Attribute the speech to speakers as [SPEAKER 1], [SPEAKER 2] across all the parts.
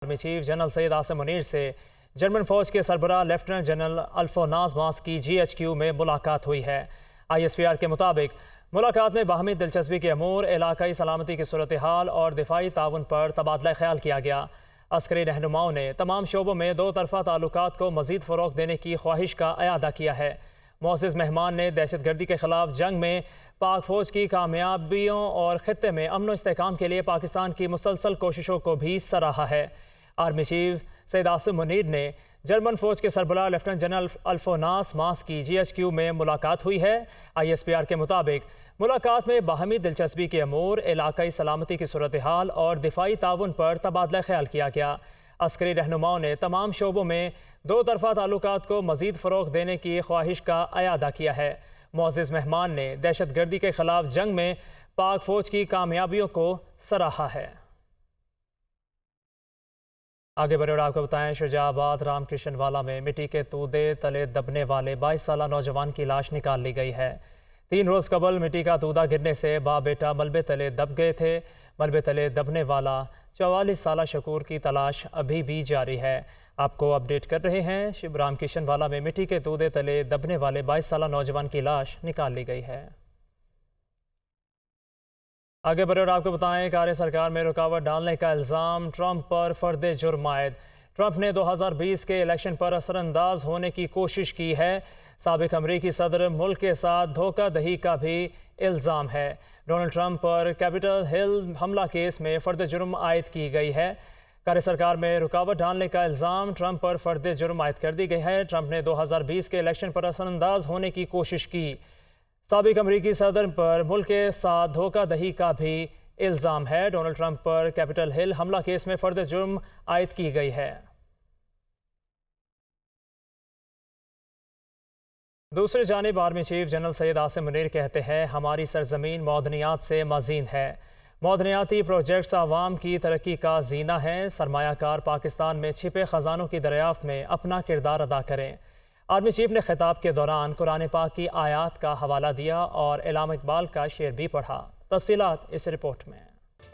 [SPEAKER 1] Army chief general Syed Asim Munir سے German فوج کے سربراہ لیفٹیننٹ جنرل الفوناس ماس کی GHQ میں ملاقات ہوئی ہے۔ ISPR کے مطابق ملاقات میں باہمی دلچسپی کے امور، علاقائی سلامتی کی صورتحال اور دفاعی تعاون پر تبادلہ خیال کیا گیا۔ عسکری رہنماؤں نے تمام شعبوں میں دو طرفہ تعلقات کو مزید فروغ دینے کی خواہش کا اعادہ کیا ہے۔ معزز مہمان نے دہشت گردی کے خلاف جنگ میں پاک فوج کی کامیابیوں اور خطے میں امن و استحکام کے لیے پاکستان کی مسلسل کوششوں کو بھی سراہا ہے۔ آرمی چیف سید عاصم منیر نے جرمن فوج کے سربراہ لیفٹیننٹ جنرل الفوناس ماس کی GHQ میں ملاقات ہوئی ہے۔ ISPR کے مطابق ملاقات میں باہمی دلچسپی کے امور، علاقائی سلامتی کی صورتحال اور دفاعی تعاون پر تبادلہ خیال کیا گیا۔ عسکری رہنماؤں نے تمام شعبوں میں دو طرفہ تعلقات کو مزید فروغ دینے کی خواہش کا اعادہ کیا ہے۔ معزز مہمان نے دہشت گردی کے خلاف جنگ میں پاک فوج کی کامیابیوں کو سراہا ہے۔ آگے بڑھے اور آپ کو بتائیں، شجاع آباد رام کرشن والا میں مٹی کے تودے تلے دبنے والے 22 سالہ نوجوان کی لاش نکال لی گئی ہے۔ 3 روز قبل مٹی کا تودا گرنے سے باپ بیٹا ملبے تلے دب گئے تھے۔ ملبے تلے دبنے والا 44 سالہ شکور کی تلاش ابھی بھی جاری ہے۔ آپ کو اپڈیٹ کر رہے ہیں، رام کرشن والا میں مٹی کے تودے تلے دبنے والے 22 سالہ نوجوان کی لاش نکال لی گئی ہے۔ آگے بڑھے اور آپ کو بتائیں، کار سرکار میں رکاوٹ ڈالنے کا الزام ٹرمپ پر فرد جرم عائد۔ ٹرمپ نے 2020 کے الیکشن پر اثر انداز ہونے کی کوشش کی ہے۔ سابق امریکی صدر ملک کے ساتھ دھوکہ دہی کا بھی الزام ہے۔ ڈونلڈ ٹرمپ پر کیپٹل ہل حملہ کیس میں فرد جرم عائد کی گئی ہے۔ کار سرکار میں رکاوٹ ڈالنے کا الزام ٹرمپ پر فرد جرم عائد کر دی گئی ہے۔ ٹرمپ نے 2020 کے الیکشن پر اثر انداز ہونے کی کوشش کی۔ سابق امریکی صدر پر ملک کے ساتھ دھوکہ دہی کا بھی الزام ہے۔ ڈونلڈ ٹرمپ پر کیپٹل ہل حملہ کیس میں فرد جرم عائد کی گئی ہے۔ دوسری جانب army chief general Syed Asim Munir کہتے ہیں، ہماری سرزمین معدنیات سے مزین ہے۔ معدنیاتی پروجیکٹس عوام کی ترقی کا زینہ ہیں۔ سرمایہ کار پاکستان میں چھپے خزانوں کی دریافت میں اپنا کردار ادا کریں۔ آرمی چیف نے خطاب کے دوران قرآن پاک کی آیات کا حوالہ دیا اور علامہ اقبال کا شعر بھی پڑھا۔ تفصیلات اس رپورٹ میں۔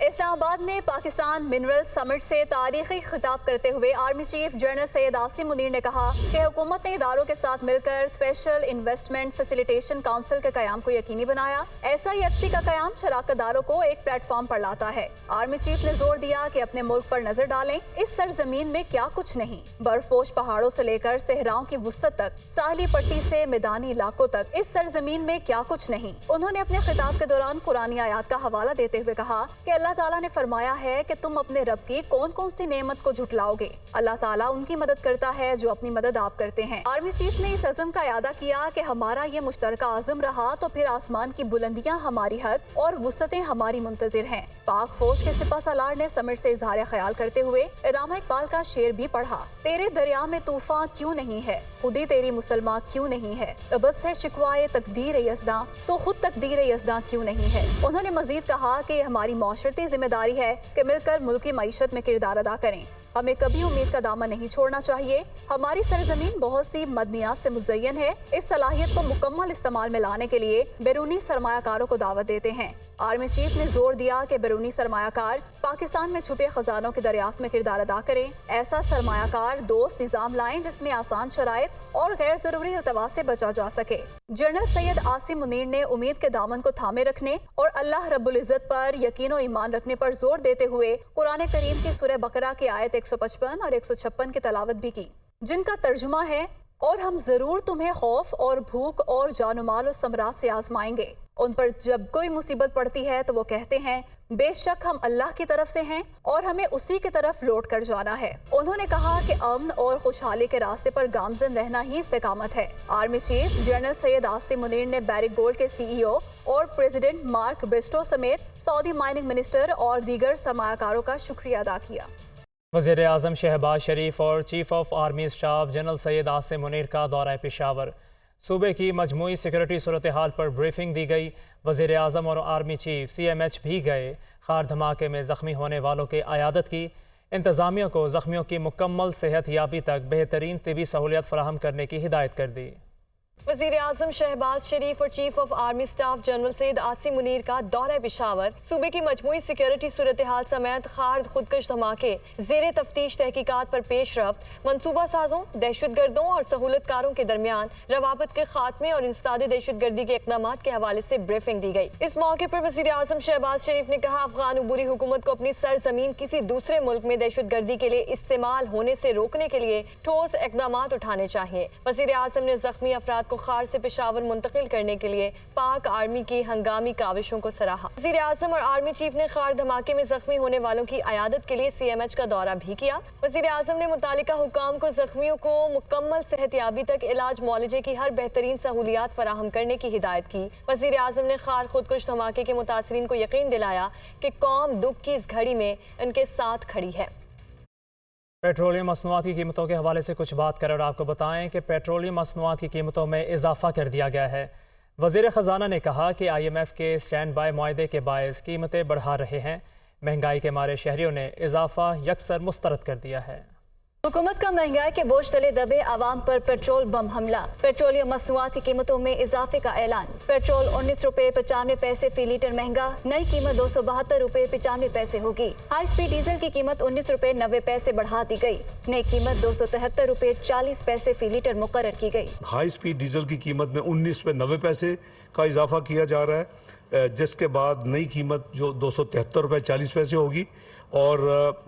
[SPEAKER 2] اسلام آباد میں پاکستان منرل سمٹ سے تاریخی خطاب کرتے ہوئے army chief general Syed Asim Munir نے کہا کہ حکومت نے اداروں کے ساتھ مل کر اسپیشل انویسٹمنٹ فیسیلیٹیشن کونسل کے قیام کو یقینی بنایا۔ SIFC کا قیام شراکت داروں کو ایک پلیٹ فارم پر لاتا ہے۔ آرمی چیف نے زور دیا کہ اپنے ملک پر نظر ڈالیں، اس سرزمین میں کیا کچھ نہیں۔ برف پوش پہاڑوں سے لے کر صحراؤں کی وسعت تک، ساحلی پٹی سے میدانی علاقوں تک، اس سرزمین میں کیا کچھ نہیں۔ انہوں نے اپنے خطاب کے دوران قرآنی آیات کا حوالہ دیتے ہوئے کہا کہ اللہ تعالیٰ نے فرمایا ہے کہ تم اپنے رب کی کون کون سی نعمت کو جھٹلاؤ گے۔ اللہ تعالیٰ ان کی مدد کرتا ہے جو اپنی مدد آپ کرتے ہیں۔ آرمی چیف نے اس عزم کا اعادہ کیا کہ ہمارا یہ مشترکہ عزم رہا تو پھر آسمان کی بلندیاں ہماری حد اور وسعتیں ہماری منتظر ہیں۔ پاک فوج کے سپہ سالار نے سمٹ سے اظہار خیال کرتے ہوئے علامہ اقبال کا شعر بھی پڑھا۔ تیرے دریا میں طوفان کیوں نہیں ہے، خودی تیری مسلمان کیوں نہیں ہے، بس ہے شکوائے تقدیر یزداں تو خود تقدیر یزداں کیوں نہیں ہے۔ انہوں نے مزید کہا کہ ہماری معاشرتی ذمہ داری ہے کہ مل کر ملکی معیشت میں کردار ادا کریں۔ ہمیں کبھی امید کا دامن نہیں چھوڑنا چاہیے۔ ہماری سرزمین بہت سی معدنیات سے مزین ہے۔ اس صلاحیت کو مکمل استعمال میں لانے کے لیے بیرونی سرمایہ کاروں کو دعوت دیتے ہیں۔ آرمی چیف نے زور دیا کہ بیرونی سرمایہ کار پاکستان میں چھپے خزانوں کی دریافت میں کردار ادا کریں۔ ایسا سرمایہ کار دوست نظام لائیں جس میں آسان شرائط اور غیر ضروری التوا سے بچا جا سکے۔ جنرل سید عاصم منیر نے امید کے دامن کو تھامے رکھنے اور اللہ رب العزت پر یقین و ایمان رکھنے پر زور دیتے ہوئے قرآن کریم کی سورہ بقرہ کی آیت 155 اور 156 کی تلاوت بھی کی، جن کا ترجمہ ہے، اور ہم ضرور تمہیں خوف اور بھوک اور جان و مال و ثمرات سے آزمائیں گے۔ ان پر جب کوئی مصیبت پڑتی ہے تو وہ کہتے ہیں بے شک ہم اللہ کی طرف سے ہیں اور ہمیں اسی کی طرف لوٹ کر جانا ہے۔ انہوں نے کہا کہ امن اور خوشحالی کے راستے پر گامزن رہنا ہی استقامت ہے۔ Army chief general Syed Asim Munir نے بیرک گولڈ کے CEO اور پریزیڈنٹ مارک برسٹو سمیت سعودی مائننگ منسٹر اور دیگر سرمایہ کاروں کا شکریہ ادا کیا۔
[SPEAKER 1] وزیر اعظم شہباز شریف اور chief of army staff general Syed Asim Munir کا دورہ پشاور۔ صوبے کی مجموعی سیکورٹی صورتحال پر بریفنگ دی گئی۔ وزیر اعظم اور آرمی چیف CMH بھی گئے۔ خار دھماکے میں زخمی ہونے والوں کی عیادت کی۔ انتظامیہ کو زخمیوں کی مکمل صحت یابی تک بہترین طبی سہولیات فراہم کرنے کی ہدایت کر دی۔
[SPEAKER 3] वज़ीर आज़म शहबाज शरीफ और chief of army staff general Syed Asim Munir का दौरा पेशावर, सूबे की मजमूई सिक्योरिटी सूरत हाल समेत खार्द खुदकश धमाके, ज़ेरे तफ्तीश तहकीकात पर पेश रफ्त, मनसूबा साजों, दहशतगर्दों और सहूलतकारों के दरमियान रवाबत के खात्मे और इंसदाद दहशतगर्दी के इक़दामात के हवाले से ब्रीफिंग दी गई। इस मौके पर वज़ीर आज़म शहबाज शरीफ ने कहा, अफगान उबूरी हुकूमत को अपनी सरजमीन किसी दूसरे मुल्क में दहशतगर्दी के लिए इस्तेमाल होने से रोकने के लिए ठोस इक़दामात उठाने चाहिए। वज़ीर आज़म ने जख्मी अफराद को खार से पेशावर मुंतकिल करने के लिए पाक आर्मी की हंगामी काविशों को सराहा। वज़ीर आज़म और आर्मी चीफ ने खार धमाके में जख्मी होने वालों की अयादत के लिए CMH का दौरा भी किया। वज़ीर आज़म ने मुतालिका हुकाम को जख्मियों को मुकम्मल सेहतियाबी तक इलाज मुआलजे की हर बेहतरीन सहूलियात फराहम करने की हिदायत की। वज़ीर आज़म ने खार खुदकुश धमाके के मुतासरीन को यकीन दिलाया कि कौम दुख की इस घड़ी में उनके साथ खड़ी है।
[SPEAKER 1] पेट्रोलियम मसनूआत की कीमतों के हवाले से कुछ बात करें और आपको बताएं कि पेट्रोलियम मसनूआत की कीमतों में इजाफा कर दिया गया है। वज़ीर ख़जाना ने कहा कि IMF के स्टैंड बाय मुआहदे के बायस कीमतें बढ़ा रहे हैं। महंगाई के मारे शहरियों ने इजाफा यकसर मुस्तरद कर दिया है।
[SPEAKER 2] हुकूमत का महंगाई के बोझ तले दबे आवाम पर पेट्रोल बम हमला, पेट्रोलियम मसनूआत की कीमतों में इजाफे का ऐलान। पेट्रोल 19 रुपए 95 पैसे फी लीटर महंगा, नई कीमत 272 रुपए 95 पैसे होगी। हाई स्पीड डीजल की कीमत 19 रुपए 90 पैसे बढ़ा दी गई, नई कीमत 273 रुपए 40 पैसे फी लीटर मुकर्रर की गई।
[SPEAKER 4] हाई स्पीड डीजल की कीमत में 19 रुपए 90 पैसे का इजाफा किया जा रहा है, जिसके बाद नई कीमत जो 273 रुपए 40 पैसे होगी और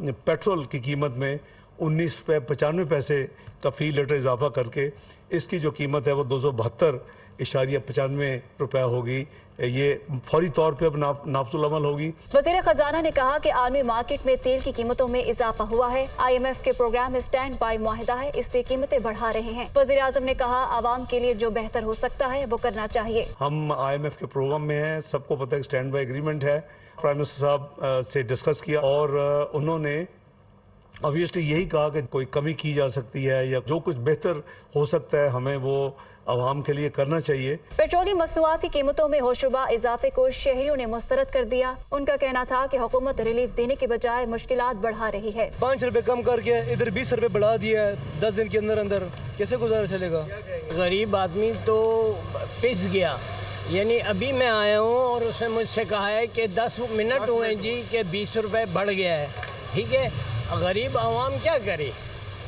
[SPEAKER 4] पेट्रोल की कीमत में 19 रुपए 95 पैसे का फी लीटर इजाफा करके इसकी जो कीमत है वो 272.95 रुपया होगी। ये फौरी तौर पे अब नाफजुल अमल होगी।
[SPEAKER 2] वज़ीर ख़जाना ने कहा कि आलमी मार्केट में तेल की कीमतों में इजाफा हुआ है। IMF के प्रोग्राम में स्टैंड बाय मुआहिदा है, इसलिए कीमतें बढ़ा रहे हैं। वज़ीर आज़म ने कहा, आवाम के लिए जो बेहतर हो सकता है वो करना चाहिए।
[SPEAKER 4] हम IMF के प्रोग्राम में हैं, सबको पता है स्टैंड बाय एग्रीमेंट है। प्राइम मिनिस्टर साहब से डिस्कस किया और उन्होंने ऑब्वियसली यही कहा कि कोई कमी की जा सकती है या जो कुछ बेहतर हो सकता है हमें वो आवाम के लिए करना चाहिए।
[SPEAKER 2] पेट्रोलियम मसनूआत की कीमतों में होशरुबा इजाफे को शहरियों ने मुस्तरद कर दिया। उनका कहना था कि हुकूमत रिलीफ देने के बजाय मुश्किलात बढ़ा रही है।
[SPEAKER 5] 5 रुपए कम करके इधर 20 रुपए बढ़ा दिया है 10 दिन के अंदर अंदर, कैसे गुजारा चलेगा?
[SPEAKER 6] गरीब आदमी तो पिस गया। यानी अभी मैं आया हूँ और उसने मुझसे कहा है कि 10 मिनट हुए जी कि 20 रुपए बढ़ गया है। ठीक है, गरीब आवाम क्या करे,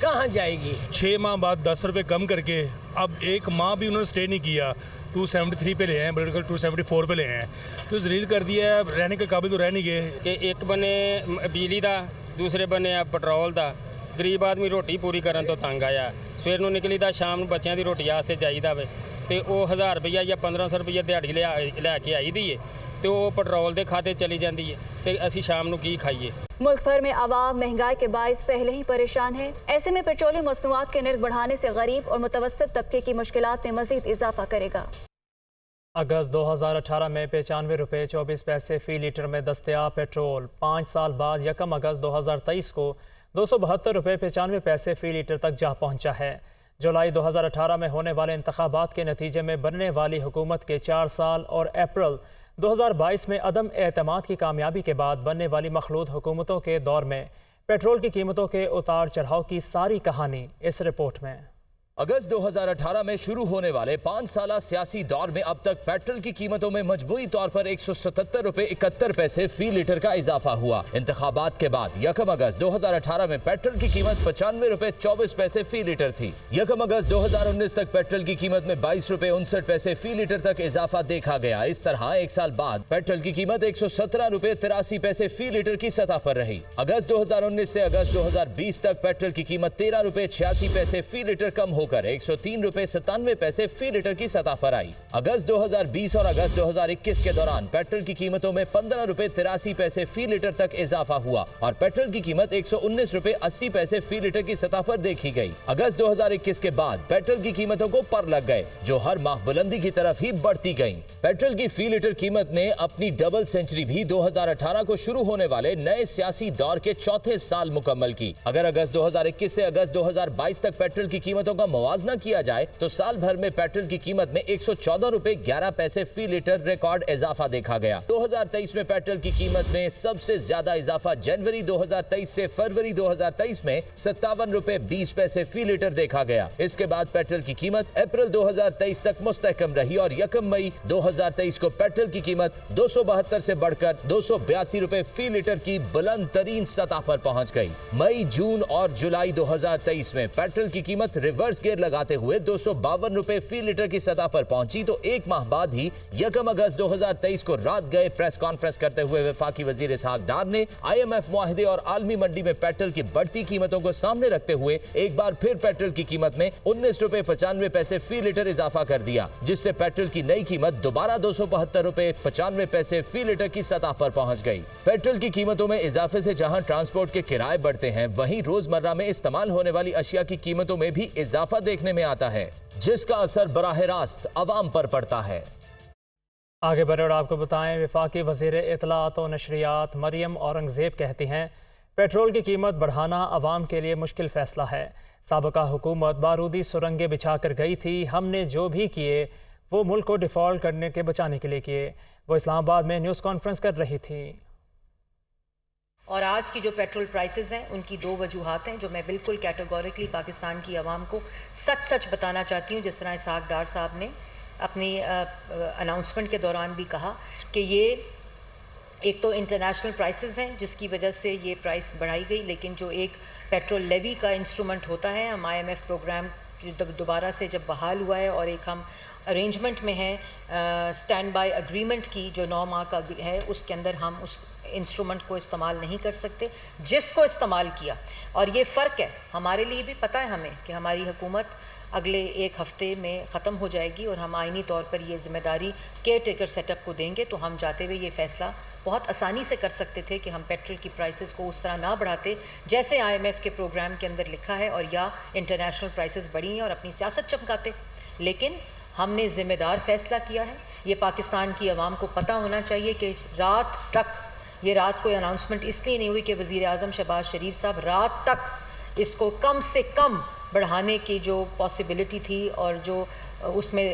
[SPEAKER 6] कहाँ जाएगी?
[SPEAKER 7] 6 माह बाद 10 रुपये कम करके अब एक माह भी उन्होंने स्टे नहीं किया, 273 पे ले हैं, बल्कि 274 पे ले हैं, तो जलील कर दिया है। रहने के काबिल तो रह नहीं गए
[SPEAKER 8] कि एक बने बिजली का, दूसरे बने पेट्रोल का। गरीब आदमी रोटी पूरी करन तो तंग आया। सवेर नूं निकली दा, शाम नूं बच्चों की रोटी आस्ते जाईदा वे, तो वो 1000 रुपया या 1500 रुपया दिहाड़ी लैके आई दी है, तो वो पेट्रोल के खाते चली जाती है, तो असी शाम नूं की खाइए।
[SPEAKER 2] मुल्क भर में आवाम महंगाई के बाइस पहले ही परेशान है। ऐसे में पेट्रोलियम मसनूआत के निर्ख बढ़ाने से गरीब और मुतवस्सित तबके की मुश्किलात में मजीद इजाफा करेगा।
[SPEAKER 1] अगस्त 2018 में 95 रुपये 24 पैसे फी लीटर में दस्तयाब पेट्रोल 5 साल बाद 1 अगस्त 2023 को 272 रुपये 95 पैसे फी लीटर तक जा पहुंचा है। जुलाई 2018 में होने वाले इंतखाबात के नतीजे में बनने वाली हुकूमत के 4 साल और अप्रैल 2022 में अदम एतमाद की कामयाबी के बाद बनने वाली मखलूत हुकूमतों के दौर में पेट्रोल की कीमतों के उतार चढ़ाव की सारी कहानी इस रिपोर्ट में।
[SPEAKER 9] अगस्त 2018 में शुरू होने वाले 5 साला सियासी दौर में अब तक पेट्रोल की कीमतों में मजबूरी तौर पर 177 रुपए 71 पैसे फी लीटर का इजाफा हुआ। इंतखाबात के बाद 1 अगस्त 2018 में पेट्रोल की कीमत 95 रुपए 24 पैसे फी लीटर थी। 1 अगस्त 2019 तक पेट्रोल की कीमत में 22 रुपए 59 पैसे फी लीटर तक इजाफा देखा गया। इस तरह एक साल बाद पेट्रोल की कीमत 117 रुपए 83 पैसे फी लीटर की सतह पर रही। अगस्त 2019 से अगस्त 2020 तक पेट्रोल की कीमत 13 रुपए 86 पैसे फी लीटर कम होकर 103 रुपए 97 पैसे फी लीटर की सतह पर आई। अगस्त 2020 और अगस्त 2021 के दौरान पेट्रोल की कीमतों में 15 रुपए 83 पैसे फी लीटर तक इजाफा हुआ और पेट्रोल की कीमत 119 रुपए 80 पैसे फी लीटर की सतह पर देखी गई। अगस्त 2021 के बाद पेट्रोल की कीमतों को पर लग गए, जो हर माह बुलंदी की तरफ ही बढ़ती गई। पेट्रोल की फी लीटर कीमत ने अपनी डबल सेंचुरी भी 2018 को शुरू होने वाले नए सियासी दौर के चौथे साल मुकम्मल की। अगर अगस्त 2021 से अगस्त 2022 तक पेट्रोल की कीमतों का मुआवजा किया जाए तो साल भर में पेट्रोल की कीमत में 114 रुपए 11 पैसे फी लीटर रिकॉर्ड इजाफा देखा गया। 2023 में पेट्रोल की कीमत में सबसे ज्यादा इजाफा जनवरी 2023 से फरवरी 2023 में 57 रुपए 20 पैसे फी लीटर देखा गया। इसके बाद पेट्रोल की कीमत अप्रैल 2023 तक मुस्तहकम रही और 1 मई 2023 को पेट्रोल की कीमत 272 से बढ़कर 282 रुपए फी लीटर की बुलंद तरीन सतह पर पहुंच गई। मई, जून और जुलाई 2023 में पेट्रोल की कीमत रिवर्स गियर लगाते हुए 252 रुपए फी लीटर की सतह पर पहुंची तो एक माह बाद ही 1 अगस्त 2023 को रात गए प्रेस कॉन्फ्रेंस करते हुए वफाकी वजीर इसहाक डार ने IMF मुआहदे और आलमी मंडी में पेट्रोल की बढ़ती कीमतों को सामने रखते हुए एक बार फिर पेट्रोल की कीमत में 19 रुपए 95 पैसे फी लीटर इजाफा कर दिया, जिससे पेट्रोल की नई कीमत दोबारा 272 रुपए 95 पैसे फी लीटर की सतह पर पहुंच गई। पेट्रोल की कीमतों में इजाफे से जहां ट्रांसपोर्ट के किराए बढ़ते हैं, वहीं रोजमर्रा में इस्तेमाल होने वाली अशिया की कीमतों में भी इजाफा देखने में आता है, जिसका असर बराह रास्त अवाम पर पड़ता है।
[SPEAKER 1] आगे बढ़े और आपको बताएं, वफाकी वज़ीर इत्तलात और नशरियात मरियम औरंगज़ेब कहती हैं पेट्रोल की कीमत बढ़ाना अवाम के लिए मुश्किल फ़ैसला है। साबका हुकूमत बारूदी सुरंगें बिछा कर गई थी, हमने जो भी किए वो मुल्क को डिफ़ॉल्ट करने के बचाने के लिए किए। वो इस्लामाबाद में न्यूज़ कॉन्फ्रेंस कर रही थी।
[SPEAKER 10] और आज की जो पेट्रोल प्राइसेस हैं उनकी दो वजूहात हैं जो मैं बिल्कुल कैटेगोरिकली पाकिस्तान की आवाम को सच बताना चाहती हूँ। जिस तरह इसहाक डार साहब ने अपनी अनाउंसमेंट के दौरान भी कहा कि ये एक तो इंटरनेशनल प्राइसेस हैं जिसकी वजह से ये प्राइस बढ़ाई गई, लेकिन जो एक पेट्रोल लेवी का इंस्ट्रूमेंट होता है, हम IMF प्रोग्राम दोबारा से जब बहाल हुआ है और एक हम अरेंजमेंट में हैं स्टैंड बाय एग्रीमेंट की जो 9 माह का है, उसके अंदर हम उस इंस्ट्रूमेंट को इस्तेमाल नहीं कर सकते जिसको इस्तेमाल किया। और ये फ़र्क है, हमारे लिए भी पता है हमें कि हमारी हुकूमत अगले 1 हफ़्ते में ख़त्म हो जाएगी और हम आइनी तौर पर ये ज़िम्मेदारी केयर टेकर सेटअप को देंगे, तो हम जाते हुए ये फ़ैसला बहुत आसानी से कर सकते थे कि हम पेट्रोल की प्राइसेस को उस तरह ना बढ़ाते जैसे IMF के प्रोग्राम के अंदर लिखा है, और या इंटरनेशनल प्राइसेस बढ़ी हैं और अपनी सियासत चमकाते। लेकिन हमने ज़िम्मेदार फ़ैसला किया है। ये पाकिस्तान की आवाम को पता होना चाहिए कि ये रात को अनाउंसमेंट इसलिए नहीं हुई कि वज़ीर आज़म शहबाज शरीफ साहब रात तक इसको कम से कम बढ़ाने की जो पॉसिबिलिटी थी और जो उसमें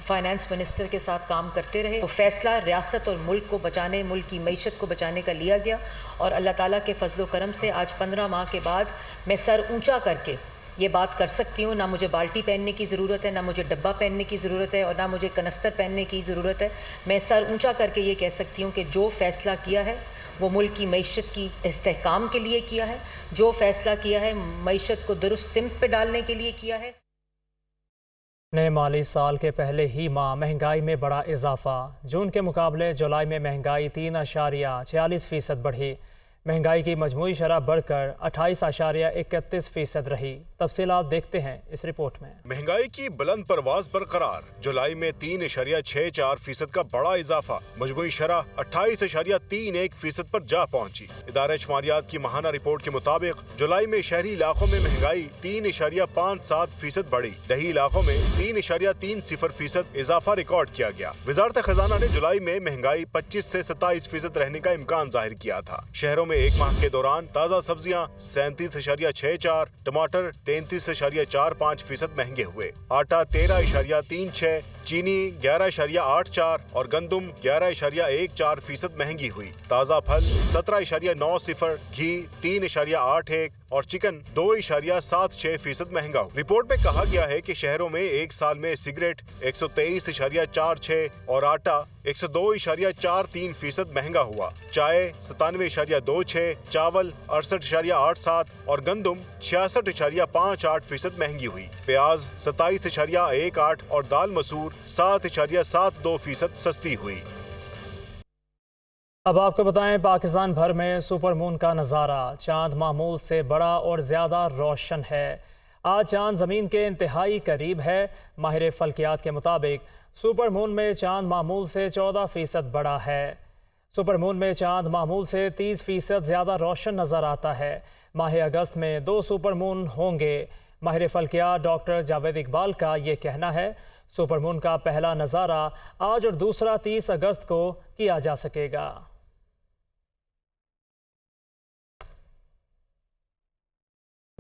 [SPEAKER 10] फाइनेंस मिनिस्टर के साथ काम करते रहे, तो फ़ैसला रियासत और मुल्क को बचाने, मुल्क की मईशत को बचाने का लिया गया। और अल्लाह ताला के फजलो करम से आज 15 माह के बाद मैं सर ऊंचा करके ये बात कर सकती हूँ। ना मुझे बाल्टी पहनने की ज़रूरत है, ना मुझे डब्बा पहनने की ज़रूरत है और ना मुझे कनस्तर पहनने की ज़रूरत है। मैं सर ऊंचा करके ये कह सकती हूँ कि जो फ़ैसला किया है वो मुल्क की मईशत की इस्तेहकाम के लिए किया है, जो फ़ैसला किया है मईशत को दुरुस्त सिमत पे डालने के लिए किया है।
[SPEAKER 1] नए माली साल के पहले ही माह महंगाई में बड़ा इजाफा। जून के मुकाबले जुलाई में महंगाई 3.46% बढ़ी। महंगाई की मजमूई शरह बढ़कर 28.31% रही। तफसीलात देखते हैं इस रिपोर्ट में।
[SPEAKER 11] महंगाई की बुलंद परवाज बरकरार, जुलाई में 3.64% का बड़ा इजाफा, मजमूई शरह 28.31% पर जा पहुंची। इदारे शुमारियात की माहाना रिपोर्ट के मुताबिक जुलाई में शहरी इलाकों में महंगाई 3.57% बढ़ी, दही इलाकों में 3.30% इजाफा रिकॉर्ड किया गया। वजारत खजाना ने जुलाई में महंगाई 25 से 27% रहने का इम्कान जाहिर किया था। शहरों में एक माह के दौरान ताज़ा सब्जियां 37.64, टमाटर 33.45% महंगे हुए, आटा 13.36, चीनी 11.84 और गंदुम 11.14% महंगी हुई। ताज़ा फल 17.90, घी 3.81 और चिकन 2.76% महंगा हुआ। रिपोर्ट में कहा गया है कि शहरों में एक साल में सिगरेट 123.46 और आटा 102.43% महंगा हुआ, चाय 97.26, चावल 68.87 और गंदुम 66.58% महंगी हुई। प्याज 27.18 और दाल मसूर 7.72% सस्ती हुई।
[SPEAKER 1] अब आपको बताएं, पाकिस्तान भर में सुपर मून का नज़ारा। चांद मामूल से बड़ा और ज़्यादा रोशन है। आज चांद ज़मीन के इंतहाई करीब है। माहिर फल्कियात के मुताबिक सुपर मून में चांद मामूल से 14% बड़ा है। सुपर मून में चांद मामूल से 30% ज़्यादा रोशन नज़र आता है। माह अगस्त में 2 सुपर मून होंगे। माहिर फल्कियात डॉक्टर जावेद इकबाल का ये कहना है, सुपर मून का पहला नज़ारा आज और दूसरा 30 अगस्त को किया जा सकेगा।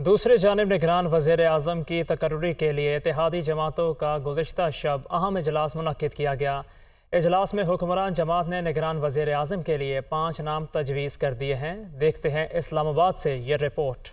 [SPEAKER 1] دوسری جانب نگران وزیر اعظم کی تقرری کے لیے اتحادی جماعتوں کا گزشتہ شب اہم اجلاس منعقد کیا گیا۔ اجلاس میں حکمران جماعت نے نگران وزیر اعظم کے لیے 5 نام تجویز کر دیے ہیں۔ دیکھتے ہیں اسلام آباد سے یہ رپورٹ۔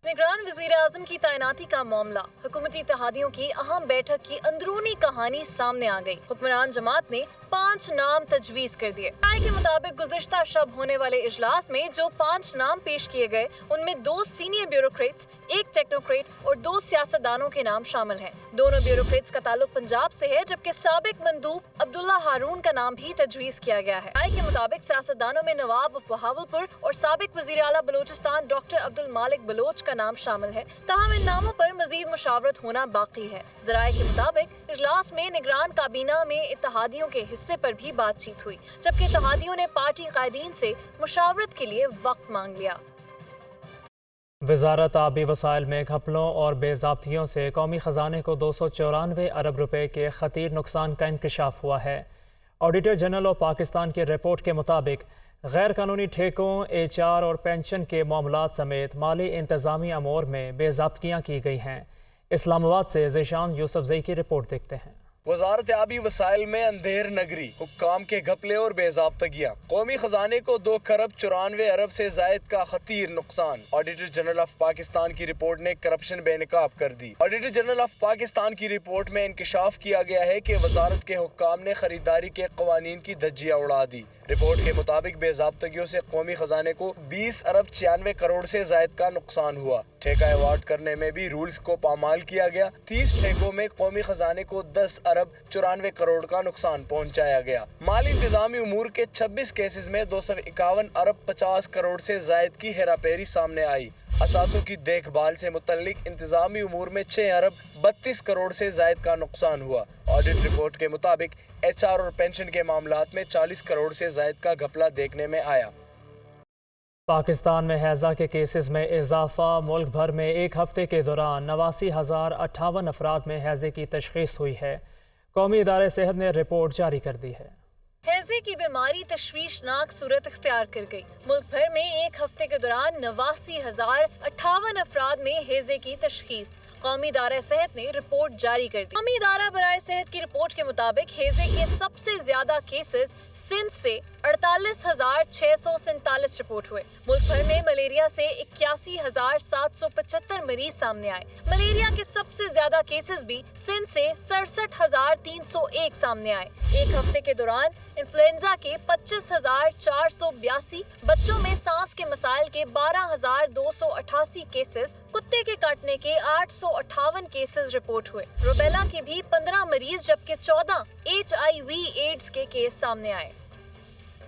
[SPEAKER 3] نگران وزیر اعظم کی تعیناتی کا معاملہ، حکومتی اتحادیوں کی اہم بیٹھک کی اندرونی کہانی سامنے آ گئی۔ حکمران جماعت نے 5 نام تجویز کر دیے۔ رائے کے مطابق گزشتہ شب ہونے والے اجلاس میں جو 5 نام پیش کیے گئے ان میں 2 سینئر بیوروکریٹس، 1 ٹیکنوکریٹ اور 2 سیاستدانوں کے نام شامل ہیں۔ دونوں بیوروکریٹس کا تعلق پنجاب سے ہے، جبکہ سابق مندوب عبداللہ ہارون کا نام بھی تجویز کیا گیا ہے۔ رائے کے مطابق سیاستدانوں میں نواب بہاولپور اور سابق وزیر اعلیٰ بلوچستان ڈاکٹر عبد المالک بلوچ کا نام شامل ہے، تاہم ان ناموں پر مزید مشاورت ہونا باقی ہے۔ ذرائع کے مطابق اجلاس میں نگران کابینہ میں اتحادیوں کے حصے پر بھی بات چیت ہوئی، جبکہ اتحادیوں نے پارٹی قائدین سے مشاورت کے لیے وقت مانگ لیا۔
[SPEAKER 1] وزارت آبی وسائل میں گھپلوں اور بے ضابطگیوں سے قومی خزانے کو 294 ارب روپے کے خطیر نقصان کا انکشاف ہوا ہے۔ آڈیٹر جنرل آف پاکستان کی رپورٹ کے مطابق غیر قانونی ٹھیکوں، HR اور پینشن کے معاملات سمیت مالی انتظامی امور میں بے ضابطگیاں کی گئی ہیں۔ اسلام آباد سے ذیشان یوسف زئی کی رپورٹ دیکھتے ہیں۔
[SPEAKER 12] وزارت آبی وسائل میں اندھیر نگری، حکام کے گھپلے اور بے ضابطگیاں، قومی خزانے کو 2 کروڑ 94 ارب سے زائد کا خطیر نقصان۔ آڈیٹر جنرل آف پاکستان کی رپورٹ نے کرپشن بے نقاب کر دی۔ آڈیٹر جنرل آف پاکستان کی رپورٹ میں انکشاف کیا گیا ہے کہ وزارت کے حکام نے خریداری کے قوانین کی دھجیاں اڑا دی۔ رپورٹ کے مطابق بے ضابطگیوں سے قومی خزانے کو 20 ارب 96 کروڑ سے زائد کا نقصان ہوا۔ ٹھیکہ ایوارڈ کرنے میں بھی رولز کو پامال کیا گیا۔ 30 ٹھیکوں میں قومی خزانے کو 10 ارب 94 کروڑ کا نقصان پہنچایا گیا۔ مالی انتظامی امور کے 26 کیسز میں 251 ارب 50 کروڑ سے زائد کی ہیرا پھیری سامنے آئی۔ اثاثوں کی دیکھ بھال سے متعلق انتظامی امور میں 6 ارب 32 کروڑ سے زائد کا نقصان ہوا۔ آڈٹ رپورٹ کے مطابق HR اور پینشن کے معاملات میں 40 کروڑ سے زائد کا گھپلہ دیکھنے میں آیا۔
[SPEAKER 1] پاکستان میں ہیضہ کے کیسز میں اضافہ، ملک بھر میں ایک ہفتے کے دوران 89,058 افراد میں ہیضے کی تشخیص ہوئی ہے۔ قومی ادارے صحت نے رپورٹ جاری کر دی ہے۔
[SPEAKER 3] ہیضے کی بیماری تشویشناک صورت اختیار کر گئی۔ ملک بھر میں ایک ہفتے کے دوران 89,058 افراد میں ہیضے کی تشخیص۔ قومی ادارہ صحت نے رپورٹ جاری کر دی۔ قومی ادارہ برائے صحت کی رپورٹ کے مطابق ہیضے کے سب سے زیادہ کیسز سندھ سے 48,647 رپورٹ ہوئے۔ ملک بھر میں ملیریا سے 81,775 مریض سامنے آئے۔ ملیریا کے سب سے زیادہ کیسز بھی سندھ سے 67,301 سامنے آئے۔ ایک ہفتے کے دوران انفلوئنزا کے 25,482، بچوں میں سانس کے مسائل کے 12,288 کیسز، کتے کے کاٹنے کے 858 کیسز رپورٹ ہوئے۔ روبیلا کے بھی 15 مریض جبکہ 14 HIV ایڈز کے کیس سامنے آئے۔